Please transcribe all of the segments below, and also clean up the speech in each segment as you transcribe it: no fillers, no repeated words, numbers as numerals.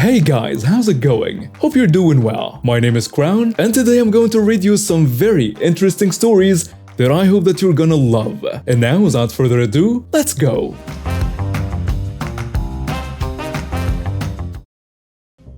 Hey guys, how's it going? Hope you're doing well. My name is Crown, and today I'm going to read you some very interesting stories that I hope that you're gonna love. And now, without further ado, let's go!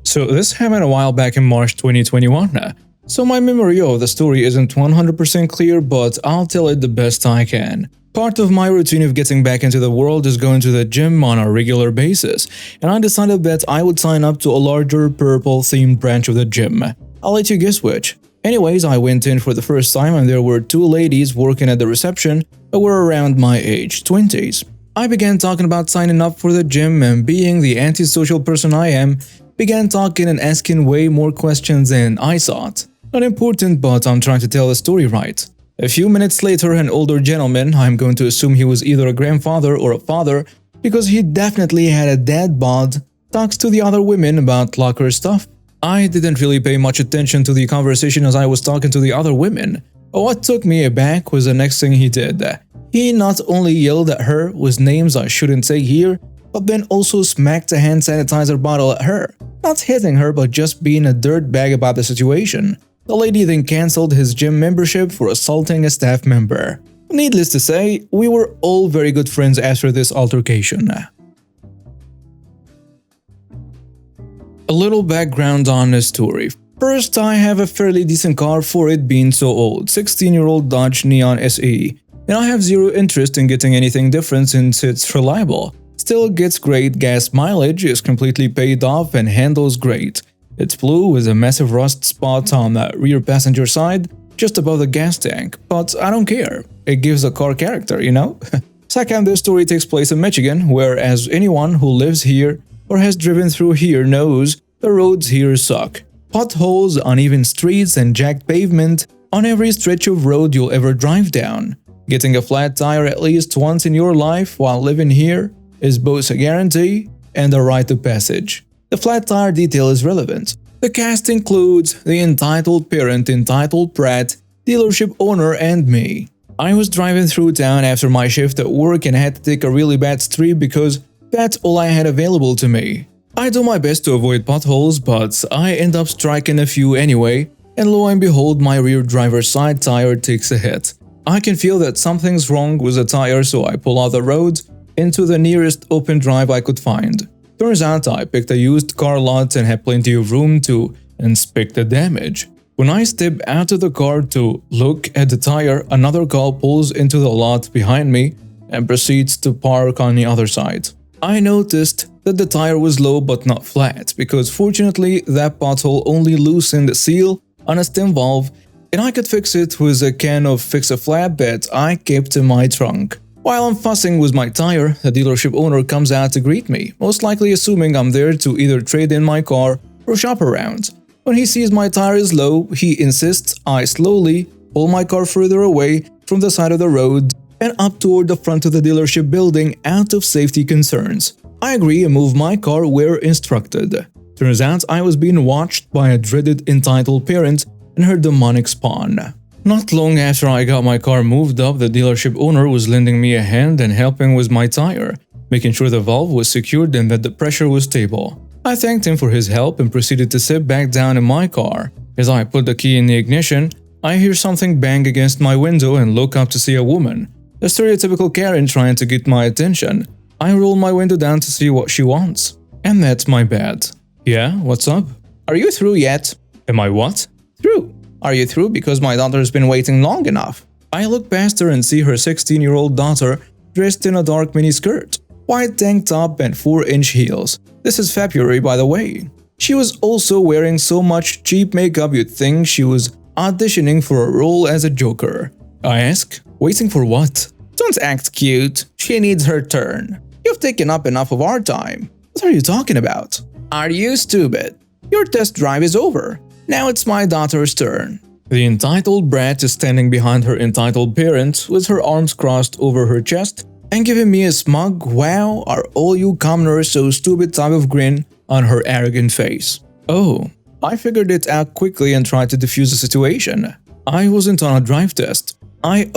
So this happened a while back in March 2021. So my memory of the story isn't 100% clear, but I'll tell it the best I can. Part of my routine of getting back into the world is going to the gym on a regular basis, and I decided that I would sign up to a larger purple-themed branch of the gym. I'll let you guess which. Anyways, I went in for the first time and there were two ladies working at the reception that were around my age, 20s. I began talking about signing up for the gym, and being the antisocial person I am, began talking and asking way more questions than I thought. Not important, but I'm trying to tell the story right. A few minutes later, an older gentleman, I'm going to assume he was either a grandfather or a father, because he definitely had a dad bod, talks to the other women about locker stuff. I didn't really pay much attention to the conversation as I was talking to the other women, but what took me aback was the next thing he did. He not only yelled at her with names I shouldn't say here, but then also smacked a hand sanitizer bottle at her. Not hitting her, but just being a dirtbag about the situation. The lady then cancelled his gym membership for assaulting a staff member. Needless to say, we were all very good friends after this altercation. A little background on this story. First, I have a fairly decent car for it being so old, 16-year-old Dodge Neon SE, and I have zero interest in getting anything different since it's reliable. Still gets great gas mileage, is completely paid off, and handles great. It's blue with a massive rust spot on the rear passenger side, just above the gas tank, but I don't care. It gives the car character, you know? Second, this story takes place in Michigan, where as anyone who lives here or has driven through here knows, the roads here suck. Potholes, uneven streets, and jagged pavement on every stretch of road you'll ever drive down. Getting a flat tire at least once in your life while living here is both a guarantee and a rite of passage. The flat tire detail is relevant. The cast includes the entitled parent, entitled brat, dealership owner, and me. I was driving through town after my shift at work and had to take a really bad street because that's all I had available to me. I do my best to avoid potholes, but I end up striking a few anyway, and lo and behold, my rear driver's side tire takes a hit. I can feel that something's wrong with the tire, so I pull out the road into the nearest open drive I could find. Turns out I picked a used car lot and had plenty of room to inspect the damage. When I step out of the car to look at the tire, another car pulls into the lot behind me and proceeds to park on the other side. I noticed that the tire was low but not flat, because fortunately that pothole only loosened the seal on a stem valve, and I could fix it with a can of Fix-A-Flat that I kept in my trunk. While I'm fussing with my tire, the dealership owner comes out to greet me, most likely assuming I'm there to either trade in my car or shop around. When he sees my tire is low, he insists I slowly pull my car further away from the side of the road and up toward the front of the dealership building out of safety concerns. I agree and move my car where instructed. Turns out I was being watched by a dreaded entitled parent and her demonic spawn. Not long after I got my car moved up, the dealership owner was lending me a hand and helping with my tire, making sure the valve was secured and that the pressure was stable. I thanked him for his help and proceeded to sit back down in my car. As I put the key in the ignition, I hear something bang against my window and look up to see a woman, a stereotypical Karen trying to get my attention. I roll my window down to see what she wants. And that's my bad. Yeah, what's up? Are you through yet? Am I what? Through. Are you through because my daughter's been waiting long enough? I look past her and see her 16-year-old daughter dressed in a dark miniskirt, white tank top and 4-inch heels. This is February, by the way. She was also wearing so much cheap makeup you'd think she was auditioning for a role as a Joker. I ask, waiting for what? Don't act cute. She needs her turn. You've taken up enough of our time. What are you talking about? Are you stupid? Your test drive is over. Now it's my daughter's turn. The entitled brat is standing behind her entitled parent with her arms crossed over her chest and giving me a smug "wow, are all you commoners so stupid" type of grin on her arrogant face. Oh, I figured it out quickly and tried to defuse the situation. I wasn't on a drive test. I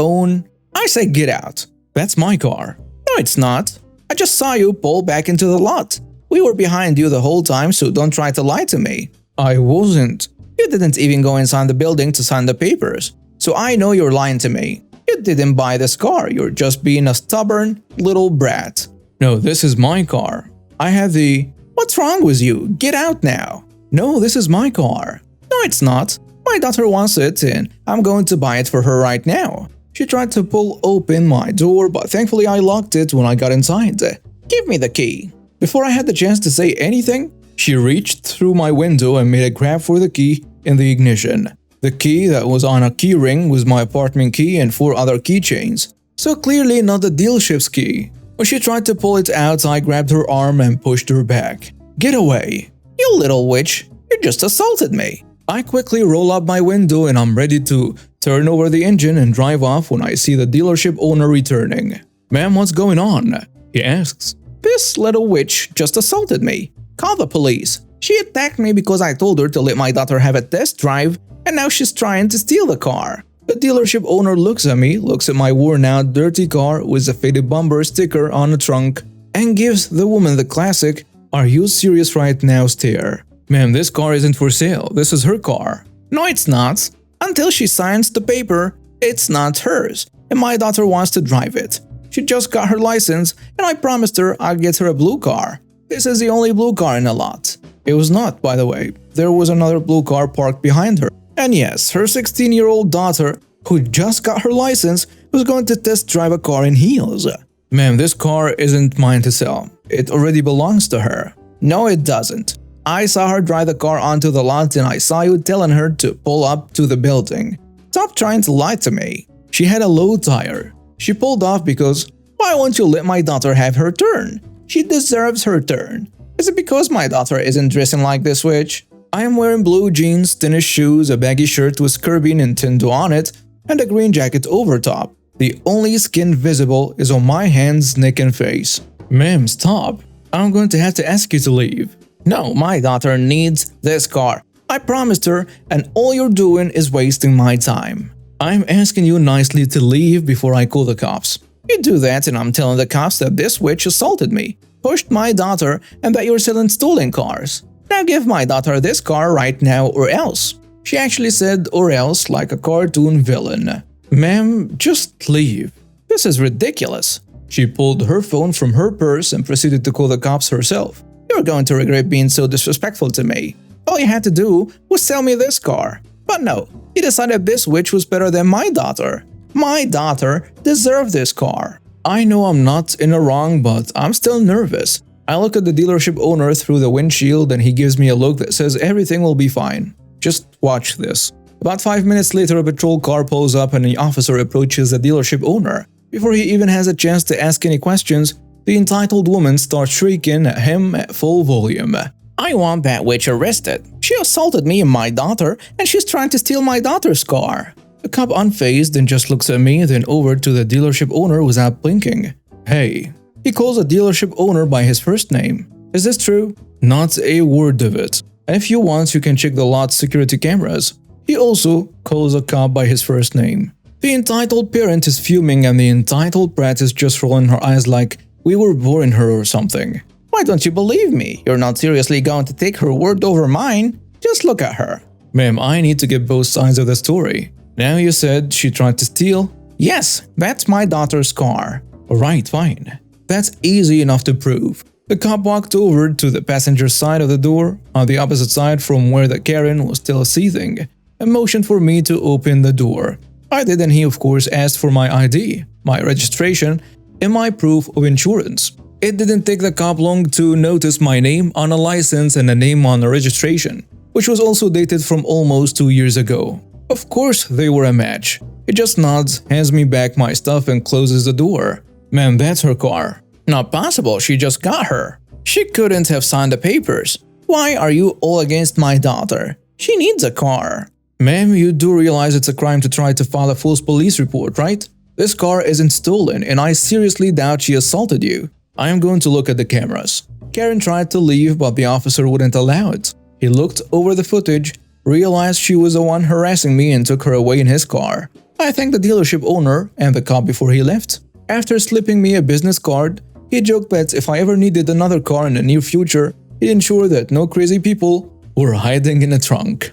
say get out. That's my car. No, it's not. I just saw you pull back into the lot. We were behind you the whole time, so don't try to lie to me. I wasn't. You didn't even go inside the building to sign the papers. So I know you're lying to me. You didn't buy this car, you're just being a stubborn little brat. No, this is my car. I have the… What's wrong with you? Get out now. No, this is my car. No, it's not. My daughter wants it and I'm going to buy it for her right now. She tried to pull open my door, but thankfully I locked it when I got inside. Give me the key. Before I had the chance to say anything, she reached through my window and made a grab for the key in the ignition. The key that was on a key ring was my apartment key and 4 other keychains, so clearly not the dealership's key. When she tried to pull it out, I grabbed her arm and pushed her back. Get away. You little witch, you just assaulted me. I quickly roll up my window and I'm ready to turn over the engine and drive off when I see the dealership owner returning. Ma'am, what's going on? He asks. This little witch just assaulted me. Call the police. She attacked me because I told her to let my daughter have a test drive, and now she's trying to steal the car. The dealership owner looks at me, looks at my worn-out, dirty car with a faded bumper sticker on the trunk, and gives the woman the classic, "Are you serious right now?" stare. Ma'am, this car isn't for sale. This is her car. No, it's not. Until she signs the paper, it's not hers, and my daughter wants to drive it. She just got her license, and I promised her I'd get her a blue car. This is the only blue car in the lot. It was not, by the way. There was another blue car parked behind her. And yes, her 16-year-old daughter, who just got her license, was going to test drive a car in heels. Ma'am, this car isn't mine to sell. It already belongs to her. No, it doesn't. I saw her drive the car onto the lot and I saw you telling her to pull up to the building. Stop trying to lie to me. She had a low tire. She pulled off because, why won't you let my daughter have her turn? She deserves her turn. Is it because my daughter isn't dressing like this witch? I am wearing blue jeans, tennis shoes, a baggy shirt with Kirby Nintendo on it, and a green jacket over top. The only skin visible is on my hands, neck and face. Ma'am, stop. I'm going to have to ask you to leave. No, my daughter needs this car. I promised her, and all you're doing is wasting my time. I'm asking you nicely to leave before I call the cops. You do that and I'm telling the cops that this witch assaulted me, pushed my daughter, and that you're selling stolen cars. Now give my daughter this car right now or else. She actually said or else like a cartoon villain. Ma'am, just leave. This is ridiculous. She pulled her phone from her purse and proceeded to call the cops herself. You're going to regret being so disrespectful to me. All you had to do was sell me this car. But no, you decided this witch was better than my daughter. My daughter deserved this car. I know I'm not in the wrong, but I'm still nervous. I look at the dealership owner through the windshield and he gives me a look that says everything will be fine. Just watch this. About 5 minutes later, a patrol car pulls up and the officer approaches the dealership owner. Before he even has a chance to ask any questions, the entitled woman starts shrieking at him at full volume. I want that witch arrested. She assaulted me and my daughter, and she's trying to steal my daughter's car. The cop unfazed and just looks at me, then over to the dealership owner without blinking. Hey. He calls the dealership owner by his first name. Is this true? Not a word of it. And if you want, you can check the lot's security cameras. He also calls a cop by his first name. The entitled parent is fuming and the entitled brat is just rolling her eyes like we were boring her or something. Why don't you believe me? You're not seriously going to take her word over mine? Just look at her. Ma'am, I need to get both sides of the story. Now you said she tried to steal? Yes, that's my daughter's car. Alright, fine. That's easy enough to prove. The cop walked over to the passenger side of the door, on the opposite side from where the Karen was still seething, and motioned for me to open the door. I did, and he of course asked for my ID, my registration, and my proof of insurance. It didn't take the cop long to notice my name on a license and a name on the registration, which was also dated from almost 2 years ago. Of course they were a match. He just nods, hands me back my stuff and closes the door. Ma'am, that's her car. Not possible, she just got her. She couldn't have signed the papers. Why are you all against my daughter? She needs a car. Ma'am, you do realize it's a crime to try to file a false police report, right? This car isn't stolen and I seriously doubt she assaulted you. I am going to look at the cameras. Karen tried to leave but the officer wouldn't allow it. He looked over the footage, realized she was the one harassing me and took her away in his car. I thanked the dealership owner and the cop before he left. After slipping me a business card, He joked that if I ever needed another car in the near future, he'd ensure that no crazy people were hiding in the trunk.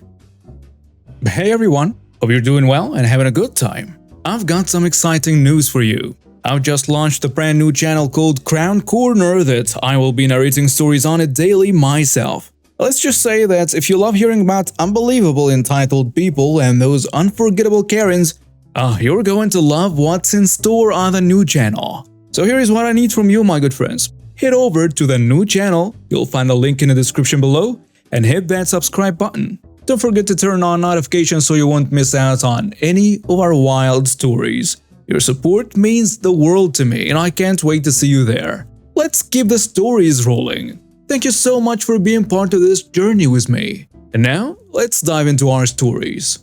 Hey everyone, hope you're doing well and having a good time. I've got some exciting news for you. I've just launched a brand new channel called Crown Corner that I will be narrating stories on it daily myself. Let's just say that if you love hearing about unbelievable entitled people and those unforgettable Karens, you're going to love what's in store on the new channel. So here is what I need from you, my good friends. Head over to the new channel, you'll find a link in the description below, and hit that subscribe button. Don't forget to turn on notifications so you won't miss out on any of our wild stories. Your support means the world to me, and I can't wait to see you there. Let's keep the stories rolling. Thank you so much for being part of this journey with me. And now, let's dive into our stories.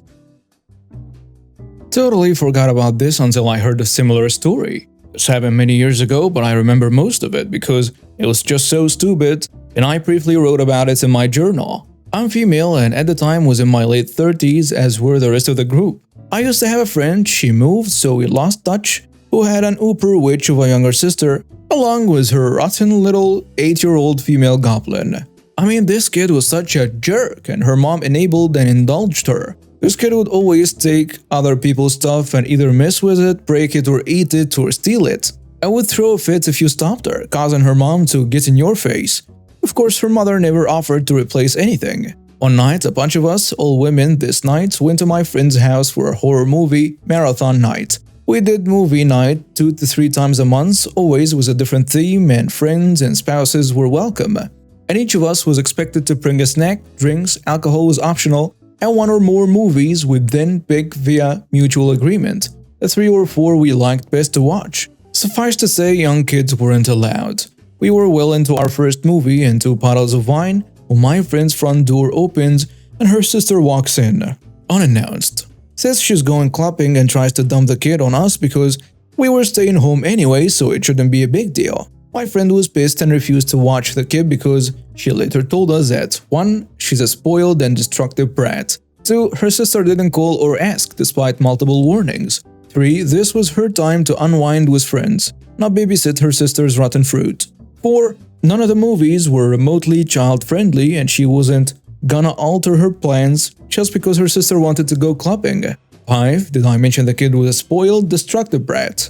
Totally forgot about this until I heard a similar story. This happened many years ago, but I remember most of it because it was just so stupid, and I briefly wrote about it in my journal. I'm female and at the time was in my late 30s, as were the rest of the group. I used to have a friend, she moved so we lost touch, who had an uber witch of a younger sister, along with her rotten little 8-year-old female goblin. I mean, this kid was such a jerk and her mom enabled and indulged her. This kid would always take other people's stuff and either mess with it, break it, or eat it, or steal it. I would throw a fit if you stopped her, causing her mom to get in your face. Of course, her mother never offered to replace anything. One night, a bunch of us, all women this night, went to my friend's house for a horror movie marathon night. We did movie night 2 to 3 times a month, always with a different theme, and friends and spouses were welcome. And each of us was expected to bring a snack, drinks, alcohol was optional, and 1 or more movies we'd then pick via mutual agreement. The 3 or 4 we liked best to watch. Suffice to say, young kids weren't allowed. We were well into our first movie and 2 bottles of wine when my friend's front door opens and her sister walks in, unannounced. Says she's going clubbing and tries to dump the kid on us because we were staying home anyway, so it shouldn't be a big deal. My friend was pissed and refused to watch the kid because she later told us that 1. She's a spoiled and destructive brat. 2. Her sister didn't call or ask despite multiple warnings. 3. This was her time to unwind with friends, not babysit her sister's rotten fruit. 4. None of the movies were remotely child-friendly and she wasn't gonna alter her plans just because her sister wanted to go clubbing. 5. Did I mention the kid was a spoiled, destructive brat?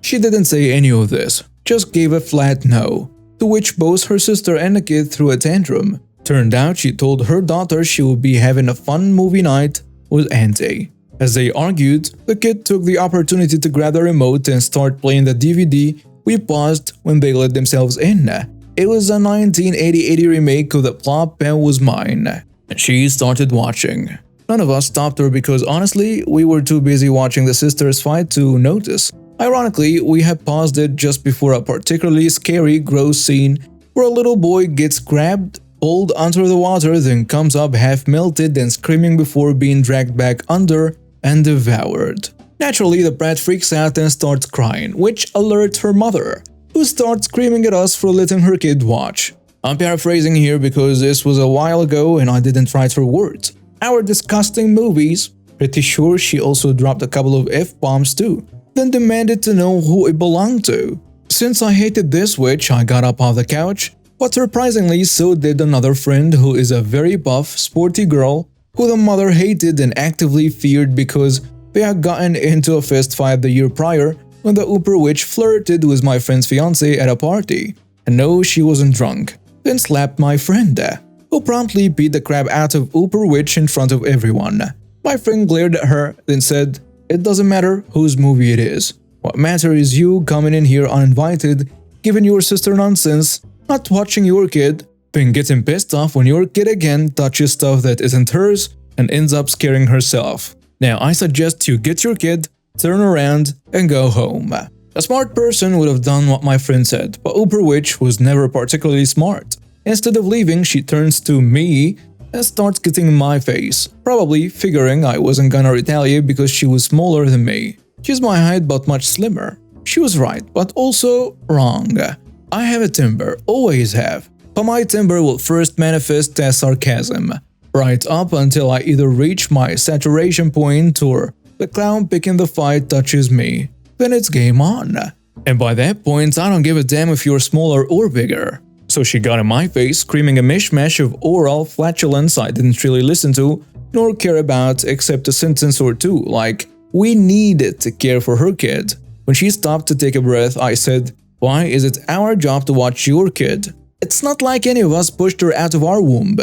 She didn't say any of this, just gave a flat no, to which both her sister and the kid threw a tantrum. Turned out she told her daughter she would be having a fun movie night with Auntie. As they argued, the kid took the opportunity to grab the remote and start playing the DVD we paused when they let themselves in. It was a 1980 remake of The Plot Pen Was Mine, and she started watching. None of us stopped her because honestly, we were too busy watching the sisters fight to notice. Ironically, we had paused it just before a particularly scary, gross scene where a little boy gets grabbed, pulled under the water, then comes up half melted and screaming before being dragged back under and devoured. Naturally, the brat freaks out and starts crying, which alerts her mother, who starts screaming at us for letting her kid watch. I'm paraphrasing here because this was a while ago and I didn't write her words. Our disgusting movies. Pretty sure she also dropped a couple of F-bombs too, then demanded to know who it belonged to. Since I hated this witch, I got up off the couch, but surprisingly so did another friend who is a very buff, sporty girl who the mother hated and actively feared because they had gotten into a fist fight the year prior when the uber witch flirted with my friend's fiancé at a party. And no, she wasn't drunk. Then slapped my friend, who promptly beat the crap out of uber witch in front of everyone. My friend glared at her, then said, "It doesn't matter whose movie it is. What matters is you coming in here uninvited, giving your sister nonsense, not watching your kid, then getting pissed off when your kid again touches stuff that isn't hers and ends up scaring herself. Now I suggest you get your kid, turn around, and go home." A smart person would have done what my friend said, but Uber Witch was never particularly smart. Instead of leaving, she turns to me and starts getting in my face, probably figuring I wasn't gonna retaliate because she was smaller than me. She's my height but much slimmer. She was right, but also wrong. I have a temper, always have, but my temper will first manifest as sarcasm, right up until I either reach my saturation point or the clown picking the fight touches me. Then it's game on. And by that point, I don't give a damn if you're smaller or bigger. So she got in my face, screaming a mishmash of oral flatulence I didn't really listen to nor care about except a sentence or two, like, "We needed to care for her kid." When she stopped to take a breath, I said, "Why is it our job to watch your kid? It's not like any of us pushed her out of our womb."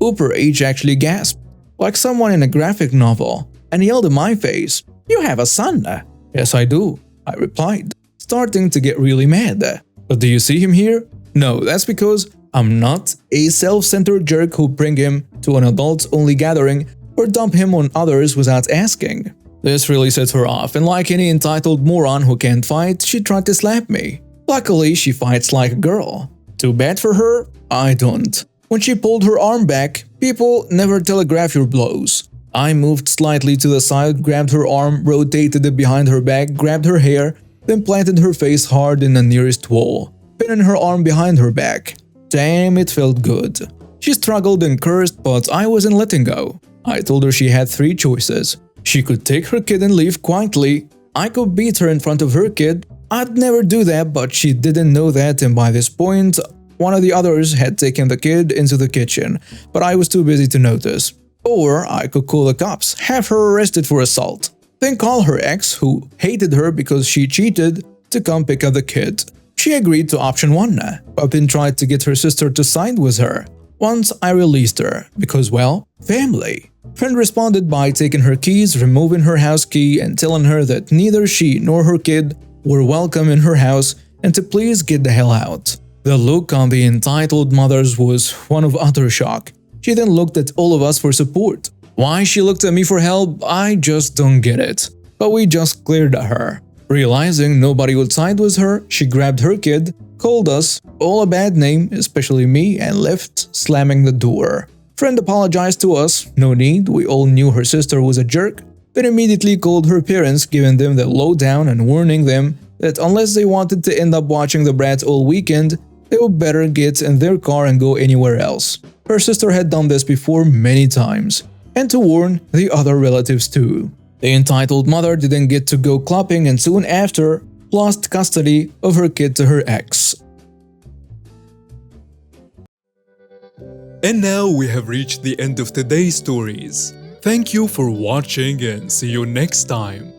Upper H actually gasped, like someone in a graphic novel, and yelled in my face, "You have a son?" "Yes, I do," I replied, starting to get really mad. "But do you see him here?" "No, that's because I'm not a self-centered jerk who bring him to an adults-only gathering or dump him on others without asking." This really set her off, and like any entitled moron who can't fight, she tried to slap me. Luckily, she fights like a girl. Too bad for her, I don't. When she pulled her arm back, people never telegraph your blows. I moved slightly to the side, grabbed her arm, rotated it behind her back, grabbed her hair, then planted her face hard in the nearest wall, pinning her arm behind her back. Damn, it felt good. She struggled and cursed, but I wasn't letting go. I told her she had three choices. She could take her kid and leave quietly. I could beat her in front of her kid. I'd never do that, but she didn't know that, and by this point, one of the others had taken the kid into the kitchen, but I was too busy to notice. Or I could call the cops, have her arrested for assault, then call her ex, who hated her because she cheated, to come pick up the kid. She agreed to option 1, but then tried to get her sister to side with her. Once I released her, because, well, family. Friend responded by taking her keys, removing her house key, and telling her that neither she nor her kid were welcome in her house and to please get the hell out. The look on the entitled mother's was one of utter shock. She then looked at all of us for support. Why she looked at me for help, I just don't get it. But we just glared at her. Realizing nobody would side with her, she grabbed her kid, called us all a bad name, especially me, and left, slamming the door. Friend apologized to us, no need, we all knew her sister was a jerk, then immediately called her parents, giving them the lowdown and warning them that unless they wanted to end up watching the brats all weekend, they would better get in their car and go anywhere else. Her sister had done this before many times, and to warn the other relatives too. The entitled mother didn't get to go clubbing and soon after lost custody of her kid to her ex. And now we have reached the end of today's stories. Thank you for watching and see you next time.